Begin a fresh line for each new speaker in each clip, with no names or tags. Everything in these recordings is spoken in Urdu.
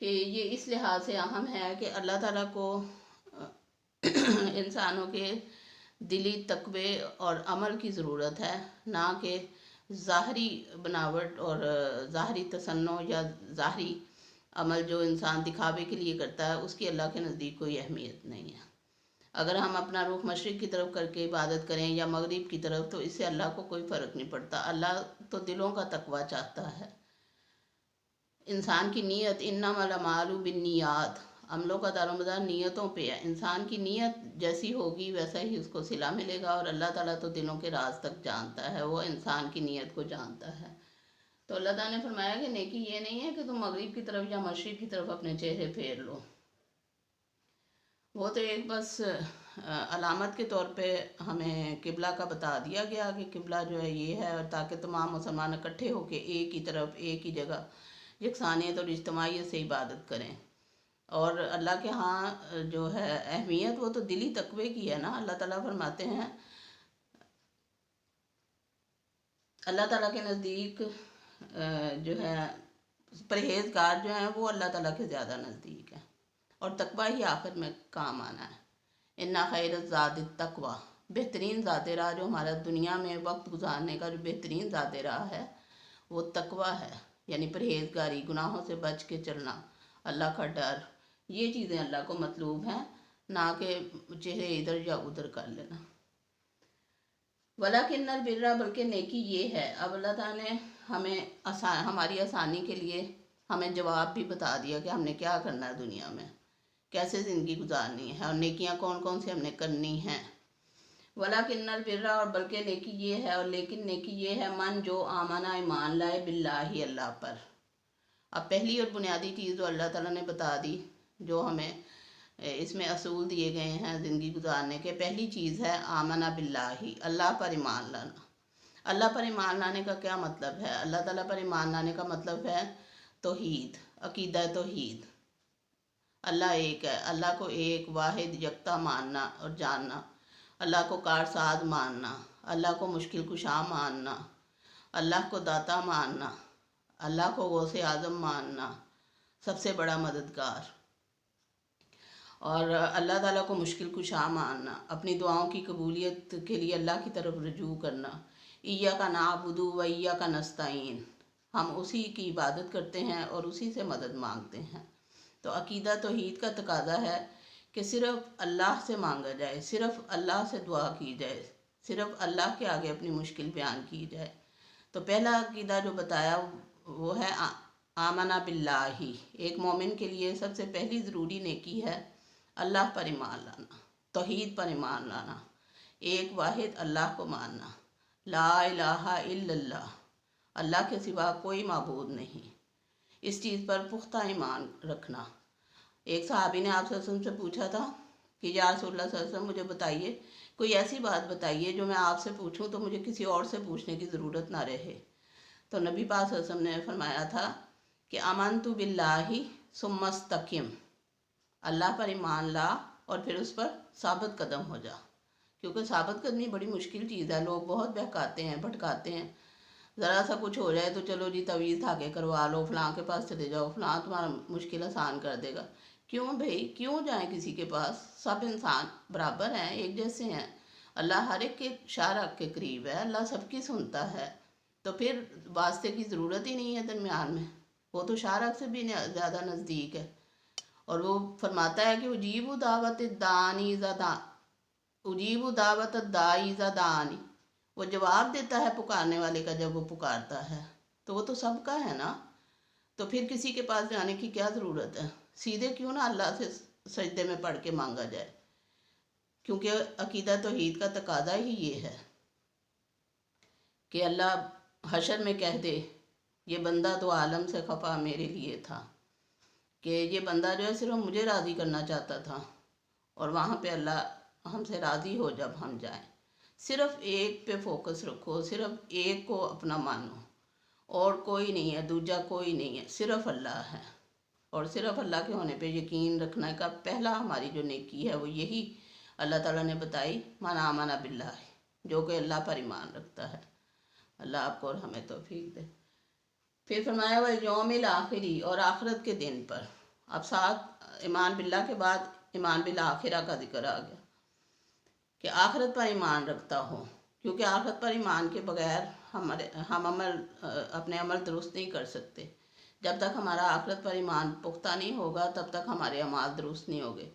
کہ یہ اس لحاظ سے اہم ہے کہ اللہ تعالیٰ کو انسانوں کے دلی تقوی اور عمل کی ضرورت ہے، نہ کہ ظاہری بناوٹ اور ظاہری تصنع یا ظاہری عمل جو انسان دکھاوے کے لیے کرتا ہے، اس کی اللہ کے نزدیک کوئی اہمیت نہیں ہے۔ اگر ہم اپنا رخ مشرق کی طرف کر کے عبادت کریں یا مغرب کی طرف، تو اس سے اللہ کو کوئی فرق نہیں پڑتا۔ اللہ تو دلوں کا تقوی چاہتا ہے۔ انسان کی نیت، انما الاعمال بالنیات، عملوں کا دار و مدار نیتوں پہ ہے۔ انسان کی نیت جیسی ہوگی ویسا ہی اس کو صلہ ملے گا، اور اللہ تعالیٰ تو دلوں کے راز تک جانتا ہے، وہ انسان کی نیت کو جانتا ہے۔ تو اللہ تعالیٰ نے فرمایا کہ نیکی یہ نہیں ہے کہ تم مغرب کی طرف یا مشرق کی طرف اپنے چہرے پھیر لو، وہ تو ایک بس علامت کے طور پہ ہمیں قبلہ کا بتا دیا گیا کہ قبلہ جو ہے یہ ہے، اور تاکہ تمام مسلمان اکٹھے ہو کے ایک ہی طرف ایک ہی جگہ یکسانیت اور اجتماعیت سے عبادت کریں۔ اور اللہ کے ہاں جو ہے اہمیت، وہ تو دلی تقوی کی ہے نا۔ اللہ تعالیٰ فرماتے ہیں، اللہ تعالیٰ کے نزدیک جو ہے پرہیزگار جو ہیں وہ اللہ تعالیٰ کے زیادہ نزدیک ہیں، اور تقوی ہی آخر میں کام آنا ہے۔ اِنَّ خَيْرَ الزَّادِ التَّقْوَىٰ، بہترین ذات راہ جو ہمارا دنیا میں وقت گزارنے کا جو بہترین ذات راہ ہے وہ تقوی ہے، یعنی پرہیزگاری، گناہوں سے بچ کے چلنا، اللہ کا ڈر۔ یہ چیزیں اللہ کو مطلوب ہیں، نہ کہ چہرے ادھر یا ادھر کر لینا۔ وَلَكِنَّ الْبِرَّ، بلکہ نیکی یہ ہے۔ اب اللہ تعالیٰ نے ہمیں ہماری آسانی کے لیے ہمیں جواب بھی بتا دیا کہ ہم نے کیا کرنا ہے دنیا میں، کیسے زندگی گزارنی ہے، اور نیکیاں کون کون سی ہم نے کرنی ہیں۔ وَلَكِنَّ الْبِرَّ، اور بلکہ نیکی یہ ہے، اور لیکن نیکی یہ ہے، من جو آمنہ، ایمان لائے، باللہ، اللہ پر۔ اب پہلی اور بنیادی چیز جو اللہ تعالیٰ نے بتا دی، جو ہمیں اس میں اصول دیے گئے ہیں زندگی گزارنے کے، پہلی چیز ہے آمنہ باللہ، اللہ پر ایمان لانا۔ اللہ پر ایمان لانے کا کیا مطلب ہے؟ اللہ تعالیٰ پر ایمان لانے کا مطلب ہے توحید، عقیدہ توحید۔ اللہ ایک ہے، اللہ کو ایک واحد یکتا ماننا اور جاننا، اللہ کو کارساز ماننا، اللہ کو مشکل کشا ماننا، اللہ کو داتا ماننا، اللہ کو غوث اعظم ماننا، سب سے بڑا مددگار، اور اللہ تعالیٰ کو مشکل کشا ماننا، اپنی دعاؤں کی قبولیت کے لیے اللہ کی طرف رجوع کرنا۔ ایاک نعبد و ایاک نستعین، ہم اسی کی عبادت کرتے ہیں اور اسی سے مدد مانگتے ہیں۔ تو عقیدہ توحید کا تقاضا ہے کہ صرف اللہ سے مانگا جائے، صرف اللہ سے دعا کی جائے، صرف اللہ کے آگے اپنی مشکل بیان کی جائے۔ تو پہلا عقیدہ جو بتایا وہ ہے آمنہ باللہ۔ ایک مومن کے لیے سب سے پہلی ضروری نیکی ہے اللہ پر ایمان لانا، توحید پر ایمان لانا، ایک واحد اللہ کو ماننا، لا الہ الا اللہ، اللہ کے سوا کوئی معبود نہیں، اس چیز پر پختہ ایمان رکھنا۔ ایک صحابی نے آپ صلی اللہ علیہ وسلم سے پوچھا تھا کہ یا رسول اللہ صلی اللہ علیہ وسلم، مجھے بتائیے، کوئی ایسی بات بتائیے جو میں آپ سے پوچھوں تو مجھے کسی اور سے پوچھنے کی ضرورت نہ رہے۔ تو نبی پاک صلی اللہ علیہ وسلم نے فرمایا تھا کہ آمنت باللہ ثم استقم، اللہ پر ایمان لا اور پھر اس پر ثابت قدم ہو جا، کیونکہ ثابت قدمی بڑی مشکل چیز ہے۔ لوگ بہت بہکاتے ہیں، بھٹکاتے ہیں، ذرا سا کچھ ہو جائے تو چلو جی تعویذ دھاگے کروا لو، فلاں کے پاس چلے جاؤ، فلاں تمہارا مشکل آسان کر دے گا۔ کیوں بھائی، کیوں جائیں کسی کے پاس؟ سب انسان برابر ہیں، ایک جیسے ہیں، اللہ ہر ایک کے شارک کے قریب ہے، اللہ سب کی سنتا ہے، تو پھر واسطے کی ضرورت ہی نہیں ہے درمیان میں، وہ تو شارک سے بھی زیادہ نزدیک ہے۔ اور وہ فرماتا ہے کہ اجیب دعوت الداعی اذا دعانی، وہ جواب دیتا ہے پکارنے والے کا جب وہ پکارتا ہے، تو وہ تو سب کا ہے نا، تو پھر کسی کے پاس جانے کی کیا ضرورت ہے؟ سیدھے کیوں نہ اللہ سے سجدے میں پڑھ کے مانگا جائے، کیونکہ عقیدہ توحید کا تقاضا ہی یہ ہے کہ اللہ حشر میں کہہ دے، یہ بندہ تو عالم سے خفا میرے لیے تھا، کہ یہ بندہ جو ہے صرف مجھے راضی کرنا چاہتا تھا، اور وہاں پہ اللہ ہم سے راضی ہو جب ہم جائیں۔ صرف ایک پہ فوکس رکھو، صرف ایک کو اپنا مانو، اور کوئی نہیں ہے، دوجا کوئی نہیں ہے، صرف اللہ ہے۔ اور صرف اللہ کے ہونے پہ یقین رکھنے کا پہلا ہماری جو نیکی ہے وہ یہی اللہ تعالیٰ نے بتائی، من آمن باللہ، جو کہ اللہ پر ایمان رکھتا ہے۔ اللہ آپ کو اور ہمیں توفیق دے۔ پھر فرمایا والیوم الآخری، اور آخرت کے دن پر۔ اب ساتھ ایمان باللہ کے بعد ایمان بالآخرہ کا ذکر آ گیا کہ آخرت پر ایمان رکھتا ہو، کیونکہ آخرت پر ایمان کے بغیر ہم اپنے عمل درست نہیں کر سکتے۔ جب تک ہمارا آخرت پر ایمان پختہ نہیں ہوگا تب تک ہمارے اعمال درست نہیں ہوگے۔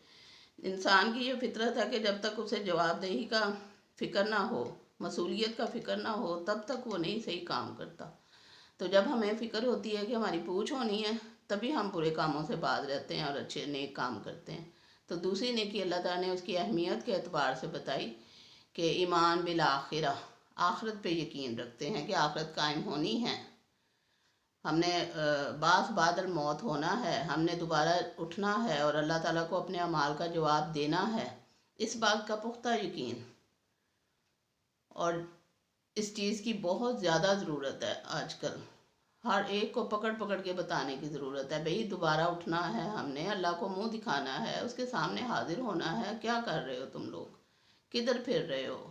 انسان کی یہ فطرت ہے کہ جب تک اسے جواب دہی کا فکر نہ ہو، مسئولیت کا فکر نہ ہو، تب تک وہ نہیں صحیح کام کرتا۔ تو جب ہمیں فکر ہوتی ہے کہ ہماری پوچھ ہونی ہے، تبھی ہم برے کاموں سے باز رہتے ہیں اور اچھے نیک کام کرتے ہیں۔ تو دوسری نیکی اللہ تعالیٰ نے اس کی اہمیت کے اعتبار سے بتائی کہ ایمان بالآخرہ، آخرت پہ یقین رکھتے ہیں کہ آخرت قائم ہونی ہے، ہم نے بعد الموت ہونا ہے، ہم نے دوبارہ اٹھنا ہے اور اللہ تعالیٰ کو اپنے اعمال کا جواب دینا ہے، اس بات کا پختہ یقین۔ اور اس چیز کی بہت زیادہ ضرورت ہے آج کل، ہر ایک کو پکڑ پکڑ کے بتانے کی ضرورت ہے، بھئی دوبارہ اٹھنا ہے، ہم نے اللہ کو منہ دکھانا ہے، اس کے سامنے حاضر ہونا ہے۔ کیا کر رہے ہو تم لوگ؟ کدھر پھر رہے ہو؟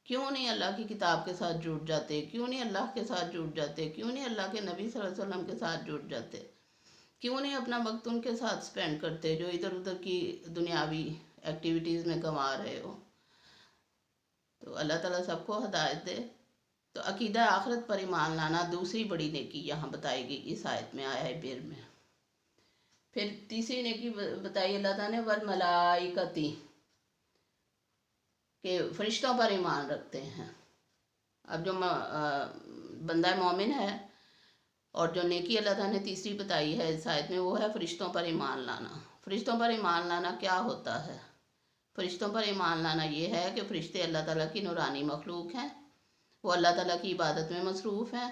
کیوں نہیں اللہ کی کتاب کے ساتھ جڑ جاتے؟ کیوں نہیں اللہ کے ساتھ جڑ جاتے؟ کیوں نہیں اللہ کے نبی صلی اللہ علیہ وسلم کے ساتھ جڑ جاتے؟ کیوں نہیں اپنا وقت ان کے ساتھ سپینڈ کرتے جو ادھر ادھر کی دنیاوی ایکٹیویٹیز میں گنوا رہے ہو؟ تو اللہ تعالیٰ سب کو ہدایت دے۔ تو عقیدہ آخرت پر ایمان لانا دوسری بڑی نیکی یہاں بتائی گئی اس آیت میں، آیا ہے بیر میں۔ پھر تیسری نیکی بتائی اللہ تعالیٰ نے والملائکتی، کہ فرشتوں پر ایمان رکھتے ہیں۔ اب جو بندہ مومن ہے اور جو نیکی اللہ تعالیٰ نے تیسری بتائی ہے اس آیت میں، وہ ہے فرشتوں پر ایمان لانا۔ فرشتوں پر ایمان لانا کیا ہوتا ہے؟ فرشتوں پر ایمان لانا یہ ہے کہ فرشتے اللہ تعالیٰ کی نورانی مخلوق ہیں، وہ اللہ تعالیٰ کی عبادت میں مصروف ہیں،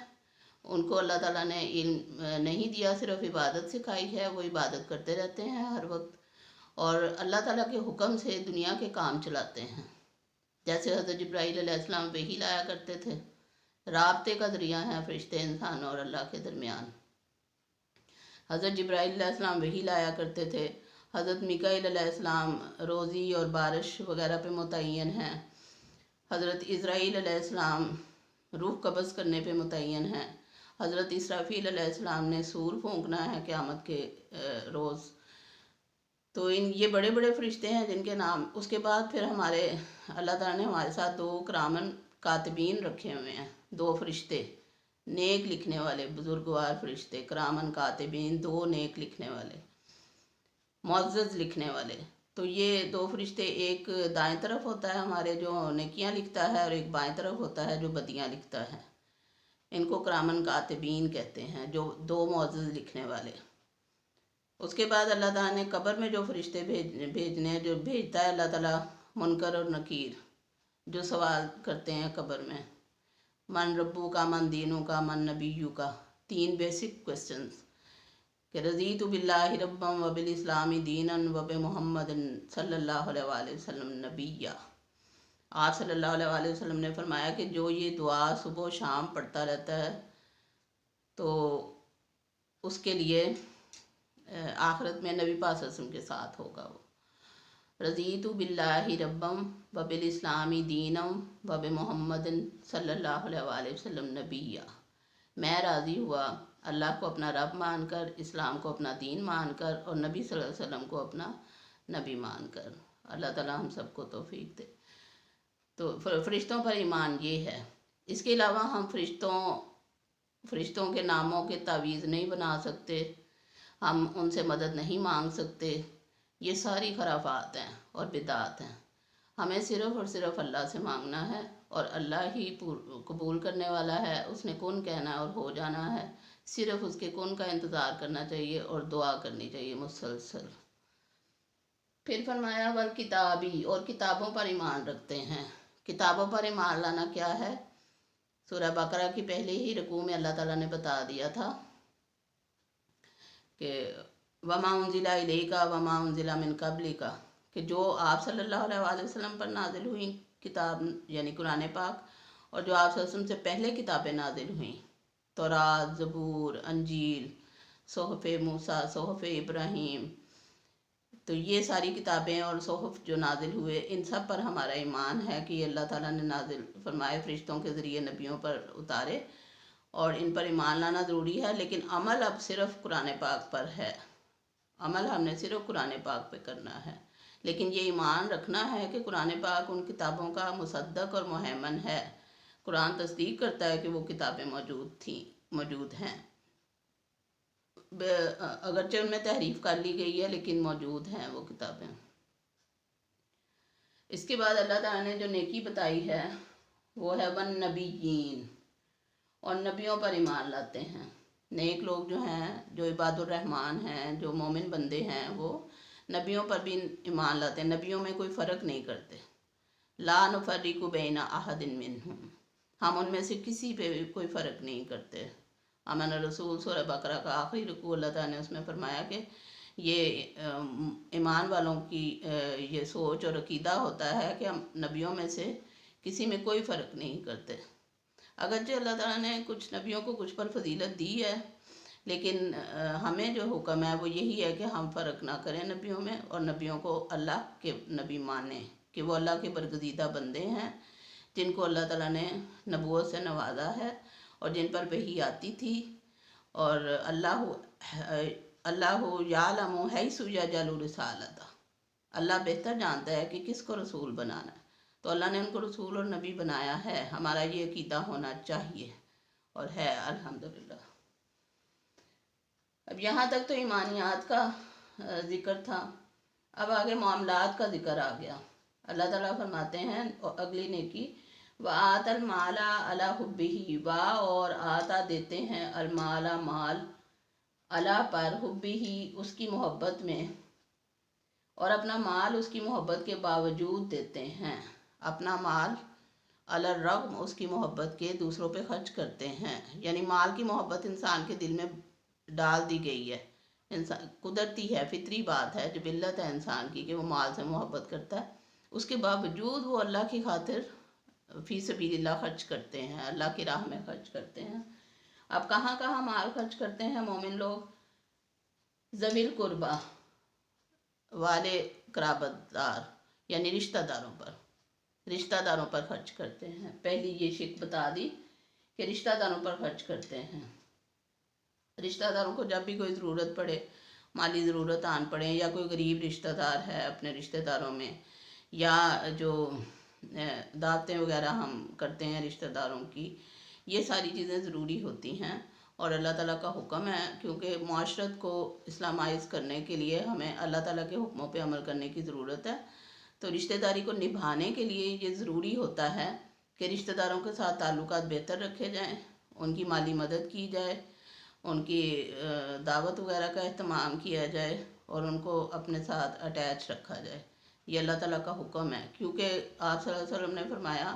ان کو اللہ تعالیٰ نے علم نہیں دیا، صرف عبادت سکھائی ہے، وہ عبادت کرتے رہتے ہیں ہر وقت، اور اللہ تعالیٰ کے حکم سے دنیا کے کام چلاتے ہیں۔ جیسے حضرت جبرائیل علیہ السلام وحی لایا کرتے تھے، رابطے کا ذریعہ ہیں فرشتے انسان اور اللہ کے درمیان۔ حضرت جبرائیل علیہ السلام وحی لایا کرتے تھے، حضرت میکائیل علیہ السلام روزی اور بارش وغیرہ پہ متعین ہیں، حضرت اسرائیل علیہ السلام روح قبض کرنے پہ متعین ہیں، حضرت اسرافیل علیہ السلام نے سور پھونکنا ہے قیامت کے روز۔ تو یہ بڑے بڑے فرشتے ہیں جن کے نام، اس کے بعد پھر ہمارے اللہ تعالیٰ نے ہمارے ساتھ 2 کرامن کاتبین رکھے ہوئے ہیں، 2 فرشتے نیک لکھنے والے، بزرگوار فرشتے، کرامن کاتبین، 2 نیک لکھنے والے، معزز لکھنے والے۔ تو یہ 2 فرشتے، ایک دائیں طرف ہوتا ہے ہمارے جو نیکیاں لکھتا ہے، اور ایک بائیں طرف ہوتا ہے جو بدیاں لکھتا ہے۔ ان کو کرامن کاتبین کہتے ہیں، جو 2 معزز لکھنے والے۔ اس کے بعد اللہ تعالیٰ نے قبر میں جو فرشتے بھیجنے، جو بھیجتا ہے اللہ تعالیٰ، منکر اور نکیر، جو سوال کرتے ہیں قبر میں، من ربو کا، من دینوں کا، من نبیو کا، 3 بیسک کوسچنز، کہ رضیت باللہ ربا وبالاسلام دینا وبمحمد صلی اللہ علیہ وآلہ وسلم نبیہ۔ آپ صلی اللہ علیہ وآلہ وسلم نے فرمایا کہ جو یہ دعا صبح و شام پڑھتا رہتا ہے تو اس کے لیے آخرت میں نبی پاک صلی اللہ علیہ وسلم کے ساتھ ہوگا۔ وہ رضیت باللہ ربم وبالاسلام دینم وبمحمد صلی اللہ علیہ وآلہ وسلم نبیہ، میں راضی ہوا اللہ کو اپنا رب مان کر، اسلام کو اپنا دین مان کر، اور نبی صلی اللہ علیہ وسلم کو اپنا نبی مان کر۔ اللہ تعالیٰ ہم سب کو توفیق دے۔ تو فرشتوں پر ایمان یہ ہے۔ اس کے علاوہ ہم فرشتوں کے ناموں کے تعویذ نہیں بنا سکتے، ہم ان سے مدد نہیں مانگ سکتے، یہ ساری خرافات ہیں اور بدعات ہیں۔ ہمیں صرف اور صرف اللہ سے مانگنا ہے، اور اللہ ہی قبول کرنے والا ہے، اس نے کن کہنا ہے اور ہو جانا ہے، صرف اس کے کن کا انتظار کرنا چاہیے اور دعا کرنی چاہیے مسلسل۔ پھر فرمایا والکتابی، اور کتابوں پر ایمان رکھتے ہیں۔ کتابوں پر ایمان لانا کیا ہے؟ سورہ بقرہ کی پہلے ہی رکوع میں اللہ تعالیٰ نے بتا دیا تھا کہ وما انزل الیک وما انزل من قبلک، کہ جو آپ صلی اللہ علیہ وآلہ وسلم پر نازل ہوئی کتاب یعنی قرآن پاک، اور جو آپ صلی اللہ علیہ وسلم سے پہلے کتابیں نازل ہوئیں، تورات، زبور، انجیل، صحف موسیٰ، صحف ابراہیم، تو یہ ساری کتابیں اور صحف جو نازل ہوئے، ان سب پر ہمارا ایمان ہے کہ یہ اللہ تعالیٰ نے نازل فرمائے، فرشتوں کے ذریعے نبیوں پر اتارے، اور ان پر ایمان لانا ضروری ہے۔ لیکن عمل اب صرف قرآن پاک پر ہے، عمل ہم نے صرف قرآن پاک پہ کرنا ہے، لیکن یہ ایمان رکھنا ہے کہ قرآن پاک ان کتابوں کا مصدق اور مہیمن ہے۔ قرآن تصدیق کرتا ہے کہ وہ کتابیں موجود ہیں، اگرچہ ان میں تحریف کر لی گئی ہے لیکن موجود ہیں وہ کتابیں۔ اس کے بعد اللہ تعالیٰ نے جو نیکی بتائی ہے وہ ہے والنبیین، اور نبیوں پر ایمان لاتے ہیں۔ نیک لوگ جو ہیں، جو عباد الرحمن ہیں، جو مومن بندے ہیں، وہ نبیوں پر بھی ایمان لاتے ہیں، نبیوں میں کوئی فرق نہیں کرتے۔ لا نفرق بین احد منہم، ہم ان میں سے کسی پہ بھی کوئی فرق نہیں کرتے۔ آمن رسول سورہ بقرہ کا آخری رکوع اللہ تعالیٰ نے اس میں فرمایا کہ یہ ایمان والوں کی یہ سوچ اور عقیدہ ہوتا ہے کہ ہم نبیوں میں سے کسی میں کوئی فرق نہیں کرتے۔ اگرچہ اللہ تعالیٰ نے کچھ نبیوں کو کچھ پر فضیلت دی ہے، لیکن ہمیں جو حکم ہے وہ یہی ہے کہ ہم فرق نہ کریں نبیوں میں، اور نبیوں کو اللہ کے نبی مانیں کہ وہ اللہ کے برگزیدہ بندے ہیں، جن کو اللہ تعالیٰ نے نبوت سے نوازا ہے اور جن پر وحی آتی تھی، اور اللہ یعلم حیث یجعل رسالتہ، اللہ بہتر جانتا ہے کہ کس کو رسول بنانا ہے، تو اللہ نے ان کو رسول اور نبی بنایا ہے۔ ہمارا یہ عقیدہ ہونا چاہیے اور ہے الحمدللہ۔ اب یہاں تک تو ایمانیات کا ذکر تھا، اب آگے معاملات کا ذکر آ گیا۔ اللہ تعالیٰ فرماتے ہیں اگلی نیکی، وَآتَ الْمَالَ عَلَى حُبِّهِ، اور آتا دیتے ہیں المال مال، علی پر، حُبِّهِ اس کی محبت میں، اور اپنا مال اس کی محبت کے باوجود دیتے ہیں۔ اپنا مال علی الرغم اس کی محبت کے دوسروں پہ خرچ کرتے ہیں، یعنی مال کی محبت انسان کے دل میں ڈال دی گئی ہے، انسان قدرتی ہے، فطری بات ہے، جبلت ہے انسان کی کہ وہ مال سے محبت کرتا ہے، اس کے باوجود وہ اللہ کی خاطر فی سبیل اللہ خرچ کرتے ہیں، اللہ کی راہ میں خرچ کرتے ہیں۔ اب کہاں کہاں مال خرچ کرتے ہیں مومن لوگ؟ ذوی القربہ، والے قرابت دار، یعنی رشتہ داروں پر خرچ کرتے ہیں۔ پہلی یہ شک بتا دی کہ رشتہ داروں پر خرچ کرتے ہیں۔ رشتہ داروں کو جب بھی کوئی ضرورت پڑے، مالی ضرورت آن پڑے، یا کوئی غریب رشتہ دار ہے اپنے رشتہ داروں میں، یا جو دعوتیں وغیرہ ہم کرتے ہیں رشتہ داروں کی، یہ ساری چیزیں ضروری ہوتی ہیں، اور اللہ تعالیٰ کا حکم ہے، کیونکہ معاشرت کو اسلامائز کرنے کے لیے ہمیں اللہ تعالیٰ کے حکموں پہ عمل کرنے کی ضرورت ہے۔ تو رشتہ داری کو نبھانے کے لیے یہ ضروری ہوتا ہے کہ رشتہ داروں کے ساتھ تعلقات بہتر رکھے جائیں، ان کی مالی مدد کی جائے، ان کی دعوت وغیرہ کا اہتمام کیا جائے، اور ان کو اپنے ساتھ اٹیچ رکھا جائے۔ یہ اللہ تعالیٰ کا حکم ہے، کیونکہ آپ صلی اللہ علیہ وسلم نے فرمایا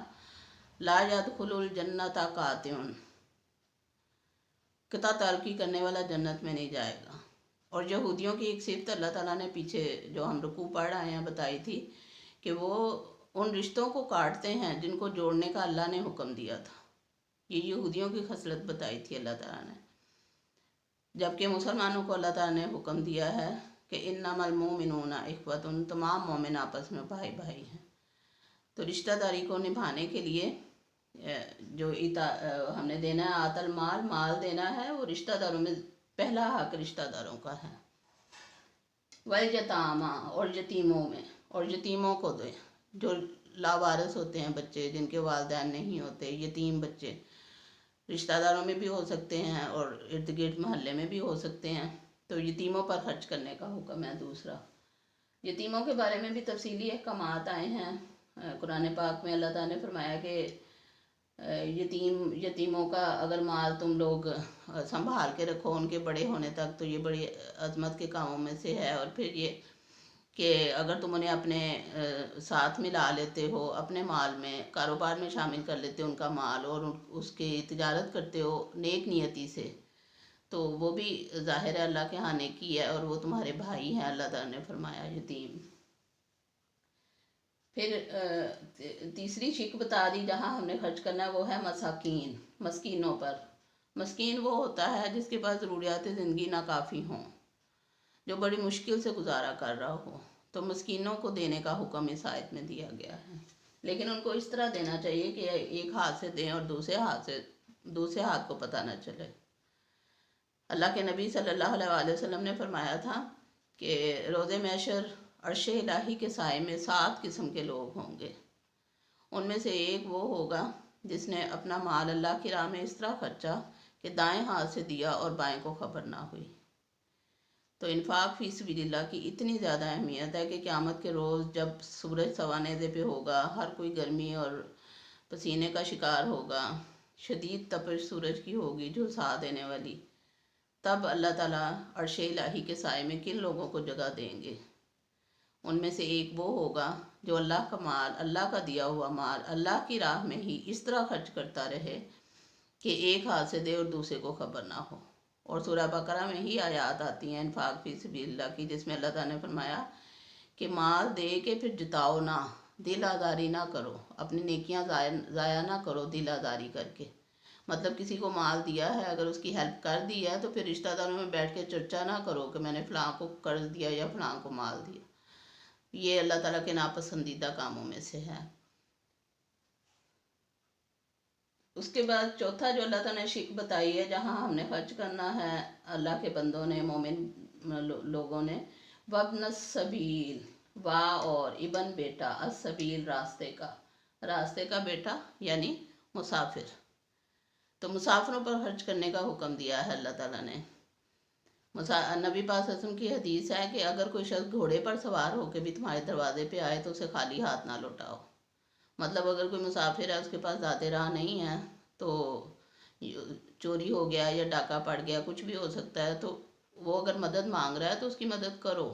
لا يدخل الجنت قاطع، قطع تعلقی کرنے والا جنت میں نہیں جائے گا۔ اور یہودیوں کی ایک صفت اللہ تعالیٰ نے پیچھے جو ہم رکوع پڑھ آئے ہیں بتائی تھی کہ وہ ان رشتوں کو کاٹتے ہیں جن کو جوڑنے کا اللہ نے حکم دیا تھا۔ یہ یہودیوں کی خصلت بتائی تھی اللہ تعالیٰ نے، جبکہ مسلمانوں کو اللہ تعالیٰ نے حکم دیا ہے کہ انما المؤمنون اخوۃ، تمام مومن آپس میں بھائی بھائی ہیں۔ تو رشتہ داری کو نبھانے کے لیے جو ہم نے دینا ہے، آت المال، مال دینا ہے، وہ رشتہ داروں میں پہلا حق رشتہ داروں کا ہے۔ والیتامی، اور یتیموں میں، اور یتیموں کو دیں، جو لاوارث ہوتے ہیں بچے، جن کے والدین نہیں ہوتے، یتیم بچے رشتہ داروں میں بھی ہو سکتے ہیں اور ارد گرد محلے میں بھی ہو سکتے ہیں، تو یتیموں پر خرچ کرنے کا حکم ہے۔ دوسرا، یتیموں کے بارے میں بھی تفصیلی احکامات آئے ہیں قرآن پاک میں۔ اللہ تعالیٰ نے فرمایا کہ یتیموں کا اگر مال تم لوگ سنبھال کے رکھو ان کے بڑے ہونے تک، تو یہ بڑی عظمت کے کاموں میں سے ہے۔ اور پھر یہ کہ اگر تم انہیں اپنے ساتھ ملا لیتے ہو، اپنے مال میں، کاروبار میں شامل کر لیتے ہو ان کا مال، اور اس کی تجارت کرتے ہو نیک نیتی سے، تو وہ بھی ظاہر ہے اللہ کے ہاں نیکی ہے، اور وہ تمہارے بھائی ہیں، اللہ تعالیٰ نے فرمایا یتیم۔ پھر تیسری شک بتا دی جہاں ہم نے خرچ کرنا ہے، وہ ہے مساکین، مسکینوں پر۔ مسکین وہ ہوتا ہے جس کے پاس ضروریات زندگی ناکافی ہوں، جو بڑی مشکل سے گزارا کر رہا ہو، تو مسکینوں کو دینے کا حکم اس آیت میں دیا گیا ہے، لیکن ان کو اس طرح دینا چاہیے کہ ایک ہاتھ سے دیں اور دوسرے ہاتھ کو پتہ نہ چلے۔ اللہ کے نبی صلی اللہ علیہ وسلم نے فرمایا تھا کہ روز محشر عرش الہی کے سائے میں 7 قسم کے لوگ ہوں گے۔ ان میں سے ایک وہ ہوگا جس نے اپنا مال اللہ کی راہ میں اس طرح خرچا کہ دائیں ہاتھ سے دیا اور بائیں کو خبر نہ ہوئی۔ تو انفاق فی سبیل اللہ کی اتنی زیادہ اہمیت ہے کہ قیامت کے روز جب سورج سوانے پہ ہوگا، ہر کوئی گرمی اور پسینے کا شکار ہوگا، شدید تپش سورج کی ہوگی جھلسا دینے والی، تب اللہ تعالیٰ عرش الہی کے سائے میں کن لوگوں کو جگہ دیں گے؟ ان میں سے ایک وہ ہوگا جو اللہ کا مال، اللہ کا دیا ہوا مال اللہ کی راہ میں ہی اس طرح خرچ کرتا رہے کہ ایک ہاتھ سے دے اور دوسرے کو خبر نہ ہو۔ اور سورہ بقرہ میں ہی آیات آتی ہیں انفاق فی سبیل اللہ کی، جس میں اللہ تعالیٰ نے فرمایا کہ مال دے کے پھر جتاؤ نہ، دل آزاری نہ کرو، اپنی نیکیاں ضائع نہ کرو دل آزاری کر کے۔ مطلب کسی کو مال دیا ہے، اگر اس کی ہیلپ کر دی ہے تو پھر رشتہ داروں میں بیٹھ کے چرچا نہ کرو کہ میں نے فلاں کو قرض دیا یا فلاں کو مال دیا۔ یہ اللہ تعالیٰ کے ناپسندیدہ کاموں میں سے ہے۔ اس کے بعد چوتھا جو اللہ تعالیٰ نے شک بتائی ہے جہاں ہم نے خرچ کرنا ہے، اللہ کے بندوں نے، مومن لوگوں نے، وابن السبیل، وا اور ابن بیٹا، السبیل راستے کا بیٹا یعنی مسافر۔ تو مسافروں پر خرچ کرنے کا حکم دیا ہے اللہ تعالیٰ نے۔ نبی پاک صلی اللہ علیہ وسلم کی حدیث ہے کہ اگر کوئی شخص گھوڑے پر سوار ہو کے بھی تمہارے دروازے پہ آئے تو اسے خالی ہاتھ نہ لوٹاؤ۔ مطلب اگر کوئی مسافر ہے، اس کے پاس ذات راہ نہیں ہے، تو چوری ہو گیا یا ڈاکہ پڑ گیا، کچھ بھی ہو سکتا ہے، تو وہ اگر مدد مانگ رہا ہے تو اس کی مدد کرو۔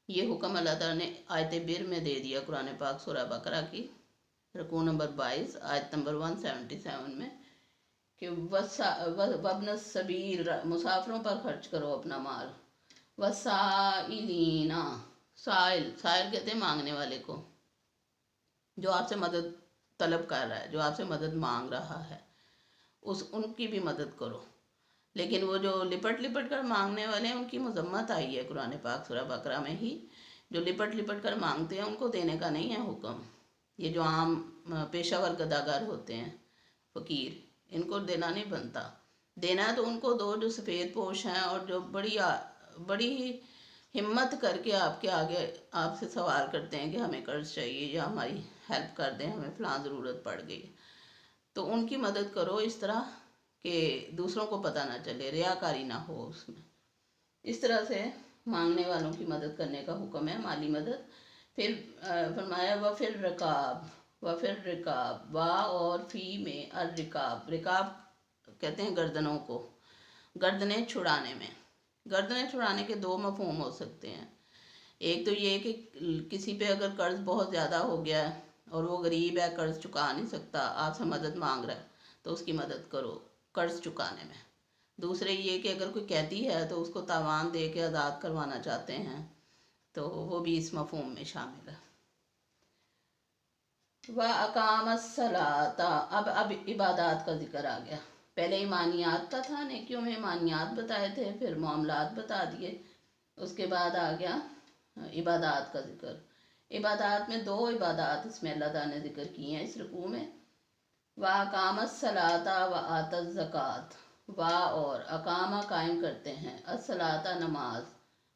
یہ حکم اللہ تعالیٰ نے آیت بر میں دے دیا قرآن پاک سورہ بقرہ کی رکوع نمبر 22 آیت نمبر 177 میں کہ وابن السبیل، مسافروں پر خرچ کرو اپنا مال، وسائلین، سائل کہتے ہیں مانگنے والے کو، جو آپ سے مدد طلب کر رہا ہے، جو آپ سے مدد مانگ رہا ہے، ان کی بھی مدد کرو۔ لیکن وہ جو لپٹ کر مانگنے والے ہیں ان کی مذمت آئی ہے قرآن پاک سورہ بقرہ میں ہی۔ جو لپٹ کر مانگتے ہیں ان کو دینے کا نہیں ہے حکم۔ یہ جو عام پیشہ ور گداگر ہوتے ہیں، فقیر، ان کو دینا نہیں بنتا۔ دینا ہے تو ان کو دو جو سفید پوش ہیں اور جو بڑی ہمت کر کے آپ کے آگے آپ سے سوال کرتے ہیں کہ ہمیں قرض چاہیے یا ہماری ہیلپ کر دیں، ہمیں فلاں ضرورت پڑ گئی، تو ان کی مدد کرو اس طرح کہ دوسروں کو پتہ نہ چلے، ریاکاری نہ ہو اس میں۔ اس طرح سے مانگنے والوں کی مدد کرنے کا حکم ہے، مالی مدد۔ پھر فرمایا وفر رکاب، وا اور فی میں الرکاب، رکاب کہتے ہیں گردنوں کو، گردنیں چھڑانے میں۔ گردنیں چھڑانے کے دو مفہوم ہو سکتے ہیں۔ ایک تو یہ کہ کسی پہ اگر قرض بہت زیادہ ہو گیا ہے اور وہ غریب ہے، قرض چکا نہیں سکتا، آپ سے مدد مانگ رہا ہے تو اس کی مدد کرو قرض چکانے میں۔ دوسرے یہ کہ اگر کوئی قیدی ہے تو اس کو تاوان دے کے آزاد کروانا چاہتے ہیں، تو وہ بھی اس مفہوم میں شامل ہے۔ وَأَقَامَ الصَّلَاةَ، اب عبادات کا ذکر آ گیا۔ پہلے ایمانیات کا تھا، نیکیوں میں ایمانیات بتائے تھے، پھر معاملات بتا دیے، اس کے بعد آ گیا عبادات کا ذکر۔ عبادات میں دو عبادات اس میں اللہ تعالیٰ نے ذکر کی ہیں اس رکوع میں۔ وَأَقَامَ الصَّلَاةَ وَآتَى الزَّكَاةَ، وا اور اقامہ قائم کرتے ہیں، الصلاۃ نماز،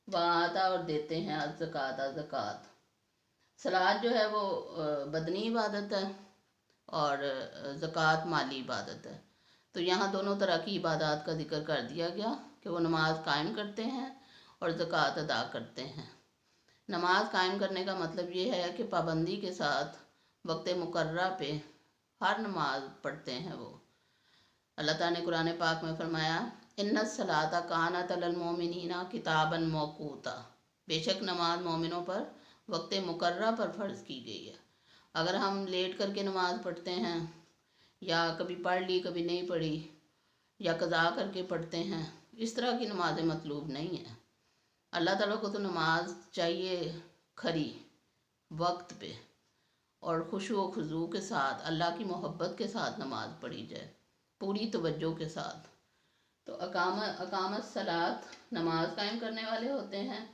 وآتا اور دیتے ہیں، الزکاۃ زکوٰۃ۔ صلاۃ جو ہے وہ بدنی عبادت ہے اور زکوٰۃ مالی عبادت ہے۔ تو یہاں دونوں طرح کی عبادات کا ذکر کر دیا گیا کہ وہ نماز قائم کرتے ہیں اور زکوٰۃ ادا کرتے ہیں۔ نماز قائم کرنے کا مطلب یہ ہے کہ پابندی کے ساتھ وقت مقررہ پہ ہر نماز پڑھتے ہیں وہ۔ اللہ تعالیٰ نے قرآن پاک میں فرمایا ان الصلاۃ کانت علی المؤمنین کتابا موقوتا، بے شک نماز مومنوں پر وقت مقررہ پر فرض کی گئی ہے۔ اگر ہم لیٹ کر کے نماز پڑھتے ہیں یا کبھی پڑھ لی کبھی نہیں پڑھی یا قضا کر کے پڑھتے ہیں، اس طرح کی نمازیں مطلوب نہیں ہیں۔ اللہ تعالیٰ کو تو نماز چاہیے کھری وقت پہ اور خشوع و خضوع کے ساتھ، اللہ کی محبت کے ساتھ نماز پڑھی جائے، پوری توجہ کے ساتھ۔ تو اقامت صلاۃ نماز قائم کرنے والے ہوتے ہیں۔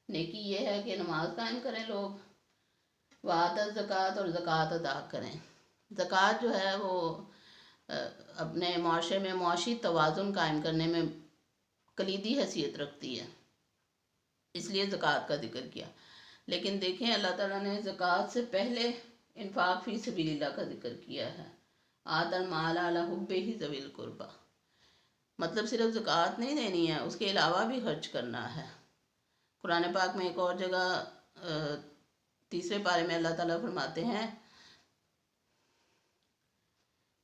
نیکی یہ ہے کہ نماز قائم کریں لوگ، وآتى الزکوٰۃ اور زکوٰۃ ادا کریں۔ زکوٰۃ جو ہے وہ اپنے معاشرے میں معاشی توازن قائم کرنے میں کلیدی حیثیت رکھتی ہے۔ اس لیے زکوٰۃ کا ذکر کیا۔ لیکن دیکھیں اللہ تعالیٰ نے زکوٰۃ سے پہلے انفاق فی سبیل اللہ کا ذکر کیا ہے، آتى المال علی حبہ ذوی القربیٰ، مطلب صرف زکوٰۃ نہیں دینی ہے، اس کے علاوہ بھی خرچ کرنا ہے۔ قرآن پاک میں ایک اور جگہ 3 پارے میں اللہ تعالیٰ فرماتے ہیں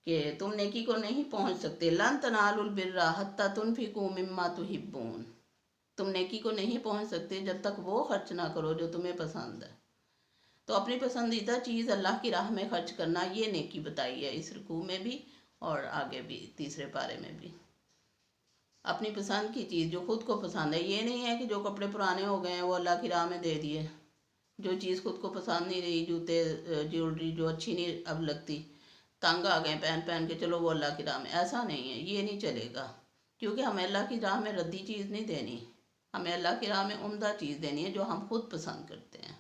کہ تم نیکی کو نہیں پہنچ سکتے، لن تنالوا البر حتی تنفقوا مما تحبون، تم نیکی کو نہیں پہنچ سکتے جب تک وہ خرچ نہ کرو جو تمہیں پسند ہے۔ تو اپنی پسندیدہ چیز اللہ کی راہ میں خرچ کرنا، یہ نیکی بتائی ہے اس رکوع میں بھی اور آگے بھی 3 پارے میں بھی۔ اپنی پسند کی چیز جو خود کو پسند ہے، یہ نہیں ہے کہ جو کپڑے پرانے ہو گئے ہیں وہ اللہ کی راہ میں دے دیے، جو چیز خود کو پسند نہیں رہی، جوتے جیولری جو اچھی نہیں اب لگتی، تنگ آ گئے پہن کے، چلو وہ اللہ کی راہ میں، ایسا نہیں ہے، یہ نہیں چلے گا، کیونکہ ہمیں اللہ کی راہ میں ردی چیز نہیں دینی، ہمیں اللہ کی راہ میں عمدہ چیز دینی ہے جو ہم خود پسند کرتے ہیں۔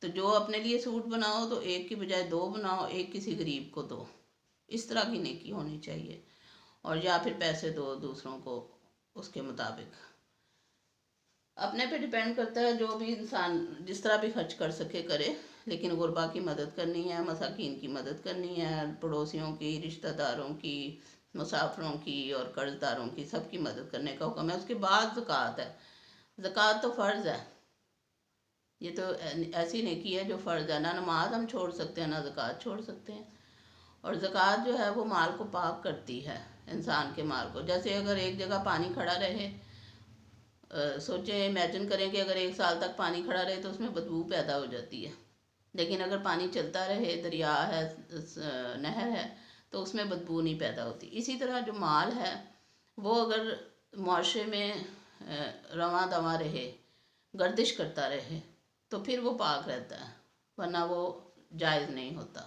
تو جو اپنے لیے سوٹ بناؤ تو ایک کی بجائے 2 بناؤ، ایک کسی غریب کو دو، اس طرح کی نیکی ہونی چاہیے، اور یا پھر پیسے دو دوسروں کو اس کے مطابق۔ اپنے پہ ڈیپینڈ کرتا ہے، جو بھی انسان جس طرح بھی خرچ کر سکے کرے، لیکن غربا کی مدد کرنی ہے، مساکین کی مدد کرنی ہے، پڑوسیوں کی، رشتہ داروں کی، مسافروں کی اور قرض داروں کی، سب کی مدد کرنے کا حکم ہے۔ اس کے بعد زکوٰۃ ہے۔ زکوٰۃ تو فرض ہے، یہ تو ایسی نیکی ہے جو فرض ہے، نہ نماز ہم چھوڑ سکتے ہیں نہ زکوٰۃ چھوڑ سکتے ہیں۔ اور زکوٰۃ جو ہے وہ مال کو پاک کرتی ہے، انسان کے مال کو۔ جیسے اگر ایک جگہ پانی کھڑا رہے، سوچیں امیجن کریں کہ اگر 1 سال تک پانی کھڑا رہے تو اس میں بدبو پیدا ہو جاتی ہے، لیکن اگر پانی چلتا رہے، دریا ہے، نہر ہے، تو اس میں بدبو نہیں پیدا ہوتی۔ اسی طرح جو مال ہے وہ اگر معاشرے میں رواں دواں رہے، گردش کرتا رہے، تو پھر وہ پاک رہتا ہے، ورنہ وہ جائز نہیں ہوتا۔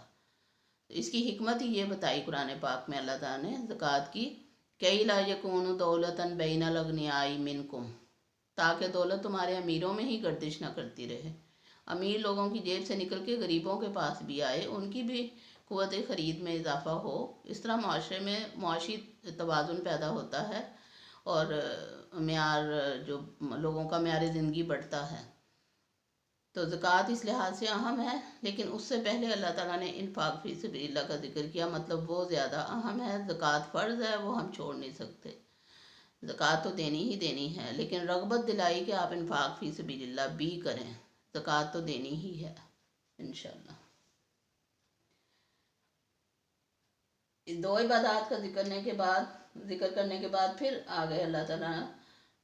اس کی حکمت ہی یہ بتائی قرآن پاک میں اللہ تعالیٰ نے زکوٰۃ کی، کئی لا یکون دولتاً بین الاغنیاء منکم، تاکہ دولت تمہارے امیروں میں ہی گردش نہ کرتی رہے، امیر لوگوں کی جیب سے نکل کے غریبوں کے پاس بھی آئے، ان کی بھی قوت خرید میں اضافہ ہو، اس طرح معاشرے میں معاشی توازن پیدا ہوتا ہے اور معیار جو لوگوں کا معیار زندگی بڑھتا ہے۔ تو زکوٰۃ اس لحاظ سے اہم ہے، لیکن اس سے پہلے اللہ تعالیٰ نے انفاق فی سبیل اللہ کا ذکر کیا، مطلب وہ زیادہ اہم ہے۔ زکوٰۃ فرض ہے، وہ ہم چھوڑ نہیں سکتے، زکوٰۃ تو دینی ہی دینی ہے، لیکن رغبت دلائی کہ آپ انفاق فی سبیل اللہ بھی کریں، زکوٰۃ تو دینی ہی ہے انشاءاللہ۔ 2 عبادات کا ذکر کرنے کے بعد پھر آ گئے اللہ تعالیٰ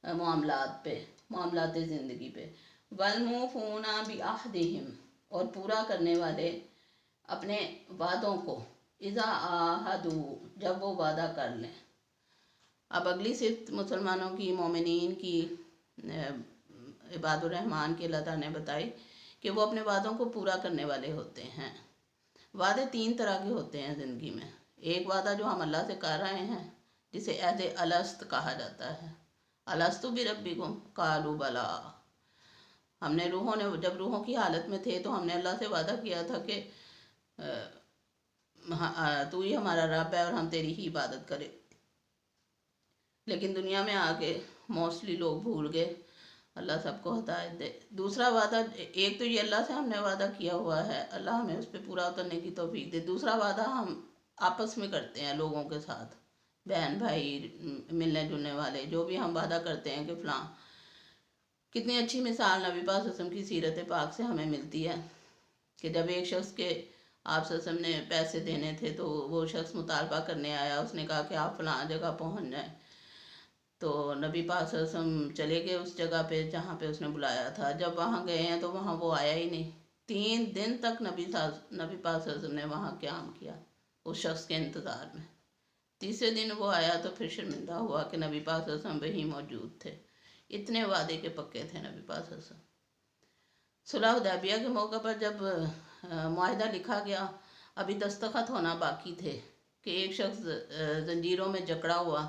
معاملات پہ، معاملات زندگی پہ۔ وَالْمُوفُونَ بِعَہْدِهِمْ، اور پورا کرنے والے اپنے وعدوں کو، اِذَا عَاهَدُوا، جب وہ وعدہ کر لیں۔ اب اگلی صفت مسلمانوں کی، مومنین کی، عباد الرحمن کی اللہ تعالیٰ نے بتائی کہ وہ اپنے وعدوں کو پورا کرنے والے ہوتے ہیں۔ وعدے 3 طرح کے ہوتے ہیں زندگی میں۔ ایک وعدہ جو ہم اللہ سے کر رہے ہیں، جسے عہد الست کہا جاتا ہے، الستُ بربکم قالوا بلی، ہم نے جب روحوں کی حالت میں تھے تو ہم نے اللہ سے وعدہ کیا تھا کہ تو ہی ہمارا رب ہے اور ہم تیری ہی عبادت کریں، لیکن دنیا میں آ کے موسٹلی لوگ بھول گئے، اللہ سب کو ہدایت دے۔ دوسرا وعدہ، ایک تو یہ اللہ سے ہم نے وعدہ کیا ہوا ہے، اللہ ہمیں اس پہ پورا اترنے کی توفیق دے۔ دوسرا وعدہ ہم آپس میں کرتے ہیں لوگوں کے ساتھ، بہن بھائی، ملنے جلنے والے، جو بھی ہم وعدہ کرتے ہیں کہ فلاں۔ کتنی اچھی مثال نبی پاک صلی اللہ علیہ وسلم کی سیرت پاک سے ہمیں ملتی ہے کہ جب ایک شخص کے آپ صلی اللہ علیہ وسلم نے پیسے دینے تھے تو وہ شخص مطالبہ کرنے آیا، اس نے کہا کہ آپ فلاں جگہ پہنچ جائیں، تو نبی پاک صلی اللہ علیہ وسلم چلے گئے اس جگہ پہ جہاں پہ اس نے بلایا تھا۔ جب وہاں گئے ہیں تو وہاں وہ آیا ہی نہیں، 3 دن تک نبی پاک صلی اللہ علیہ وسلم نے وہاں قیام کیا اس شخص کے انتظار میں۔ تیسرے دن وہ آیا تو پھر شرمندہ ہوا کہ نبی پاک صلی اللہ علیہ وسلم وہیں موجود تھے، اتنے وعدے کے پکے تھے نبی پاک صلی اللہ علیہ وسلم۔ صلح حدیبیہ کے موقع پر جب معاہدہ لکھا گیا، ابھی دستخط ہونا باقی تھے کہ ایک شخص زنجیروں میں جکڑا ہوا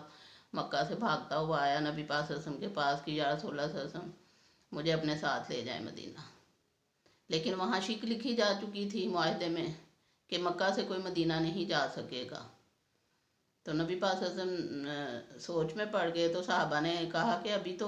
مکہ سے بھاگتا ہوا آیا نبی پاک صلی اللہ علیہ وسلم کے پاس کہ یا رسول اللہ صلی اللہ علیہ وسلم مجھے اپنے ساتھ لے جائیں مدینہ، لیکن وہاں شک لکھی جا چکی تھی معاہدے میں کہ مکہ سے کوئی مدینہ نہیں جا سکے گا۔ تو نبی پاک صلی اللہ علیہ وسلم سوچ میں پڑ گئے، تو صحابہ نے کہا کہ ابھی تو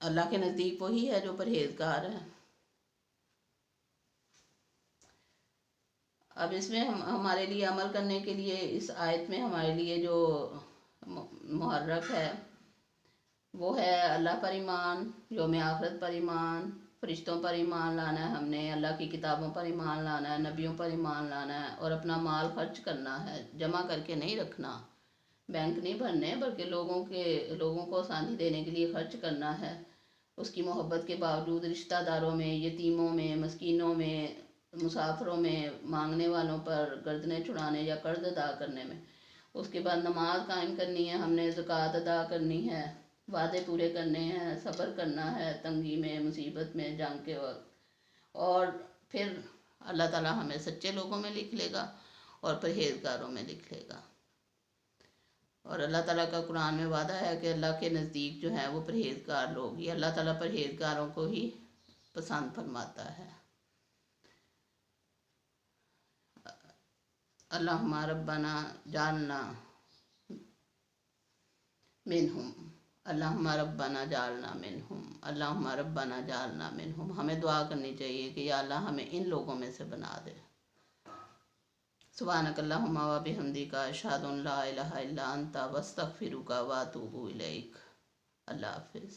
اللہ کے نزدیک وہی ہے جو پرہیزگار ہے۔ اب اس میں ہمارے لیے عمل کرنے کے لیے اس آیت میں ہمارے لیے جو محرک ہے وہ ہے اللہ پر ایمان، یوم آخرت پر ایمان، فرشتوں پر ایمان لانا ہے، ہم نے اللہ کی کتابوں پر ایمان لانا ہے، نبیوں پر ایمان لانا ہے، اور اپنا مال خرچ کرنا ہے، جمع کر کے نہیں رکھنا، بینک نہیں بھرنے، بلکہ لوگوں کو آسانی دینے کے لیے خرچ کرنا ہے۔ اس کی محبت کے باوجود رشتہ داروں میں، یتیموں میں، مسکینوں میں، مسافروں میں، مانگنے والوں پر گردنیں چھڑانے یا قرض ادا کرنے میں۔ اس کے بعد نماز قائم کرنی ہے، ہم نے زکوٰۃ ادا کرنی ہے، وعدے پورے کرنے ہیں، صبر کرنا ہے تنگی میں، مصیبت میں، جنگ کے وقت، اور پھر اللہ تعالیٰ ہمیں سچے لوگوں میں لکھ لے گا اور پرہیزگاروں میں لکھ لے گا۔ اور اللہ تعالیٰ کا قرآن میں وعدہ ہے کہ اللہ کے نزدیک جو ہے وہ پرہیزگار لوگ ہی، اللہ تعالیٰ پرہیزگاروں کو ہی پسند فرماتا ہے۔ اللہم ربنا جعلنا منہم، اللہم ربنا جعلنا منہم، اللہم ربنا جعلنا منہم۔ ہمیں دعا کرنی چاہیے کہ یا اللہ ہمیں ان لوگوں میں سے بنا دے۔ سبحانک اللہم و بحمدک، اشہد ان لا الہ الا انت، واستغفرک واتوب الیک۔ اللہ حافظ۔